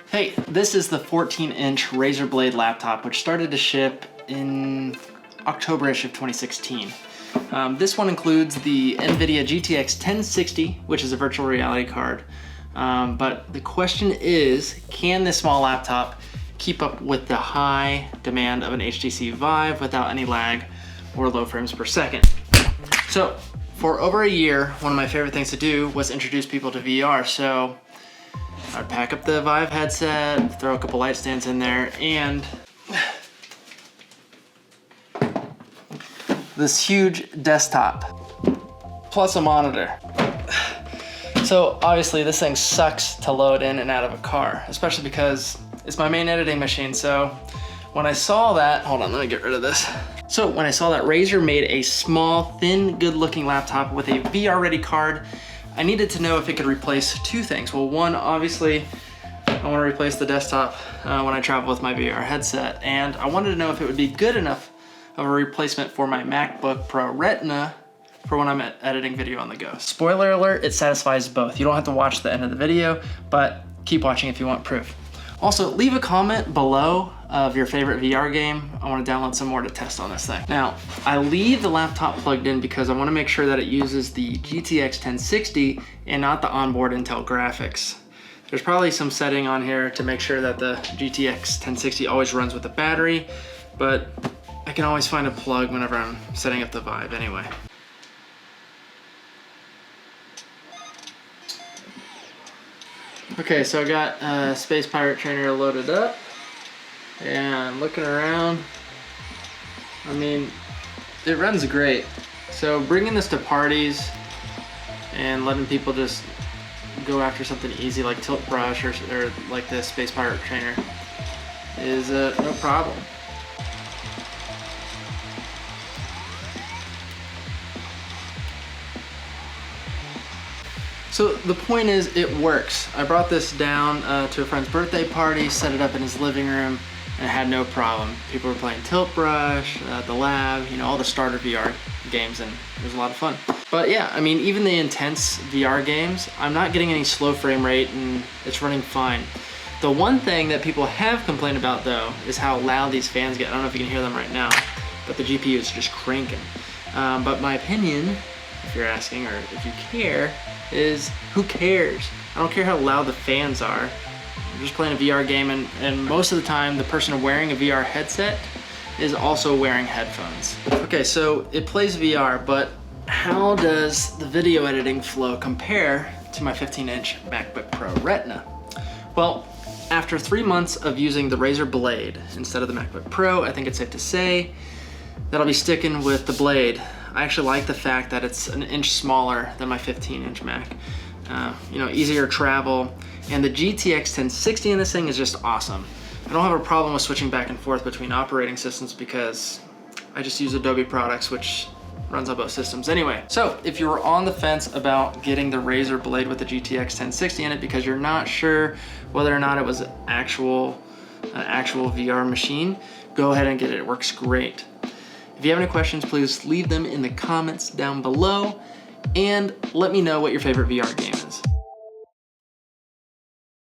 Hey, this is the 14-inch Razer Blade laptop, which started to ship in October-ish of 2016. This one includes the NVIDIA GTX 1060, which is a virtual reality card. But the question is, can this small laptop keep up with the high demand of an HTC Vive without any lag or low frames per second? So, for over a year, one of my favorite things to do was introduce people to VR. So I'd pack up the Vive headset, throw a couple light stands in there, and this huge desktop, plus a monitor. So obviously this thing sucks to load in and out of a car, especially because it's my main editing machine. So when I saw that, hold on, let me get rid of this. So when I saw that Razer made a small, thin, good-looking laptop with a VR-ready card, I needed to know if it could replace two things. Well, one, obviously, I want to replace the desktop when I travel with my VR headset, and I wanted to know if it would be good enough of a replacement for my Macbook Pro Retina for when I'm editing video on the go. Spoiler alert, it satisfies both. You don't have to watch the end of the video, but keep watching if you want proof. Also, leave a comment below of your favorite VR game. I want to download some more to test on this thing. Now, I leave the laptop plugged in because I want to make sure that it uses the GTX 1060 and not the onboard Intel graphics. There's probably some setting on here to make sure that the GTX 1060 always runs with the battery, but I can always find a plug whenever I'm setting up the Vive anyway. Okay, so I got Space Pirate Trainer loaded up, and looking around, I mean, it runs great. So bringing this to parties and letting people just go after something easy like Tilt Brush or like the Space Pirate Trainer is no problem. So the point is, it works. I brought this down to a friend's birthday party, set it up in his living room, and it had no problem. People were playing Tilt Brush, the lab, you know, all the starter VR games, and it was a lot of fun. But yeah, I mean, even the intense VR games, I'm not getting any slow frame rate, and it's running fine. The one thing that people have complained about, though, is how loud these fans get. I don't know if you can hear them right now, but the GPU is just cranking. But my opinion, if you're asking, or if you care, is who cares? I don't care how loud the fans are. I'm just playing a VR game, and most of the time the person wearing a VR headset is also wearing headphones. Okay, so it plays VR, but how does the video editing flow compare to my 15-inch MacBook Pro Retina? Well, after 3 months of using the Razer Blade instead of the MacBook Pro, I think it's safe to say that I'll be sticking with the Blade. I actually like the fact that it's an inch smaller than my 15-inch Mac. You know, easier travel, and the GTX 1060 in this thing is just awesome. I don't have a problem with switching back and forth between operating systems because I just use Adobe products, which runs on both systems anyway. So if you were on the fence about getting the Razer Blade with the GTX 1060 in it because you're not sure whether or not it was an actual VR machine, go ahead and get it. It works great. If you have any questions, please leave them in the comments down below, and let me know what your favorite VR game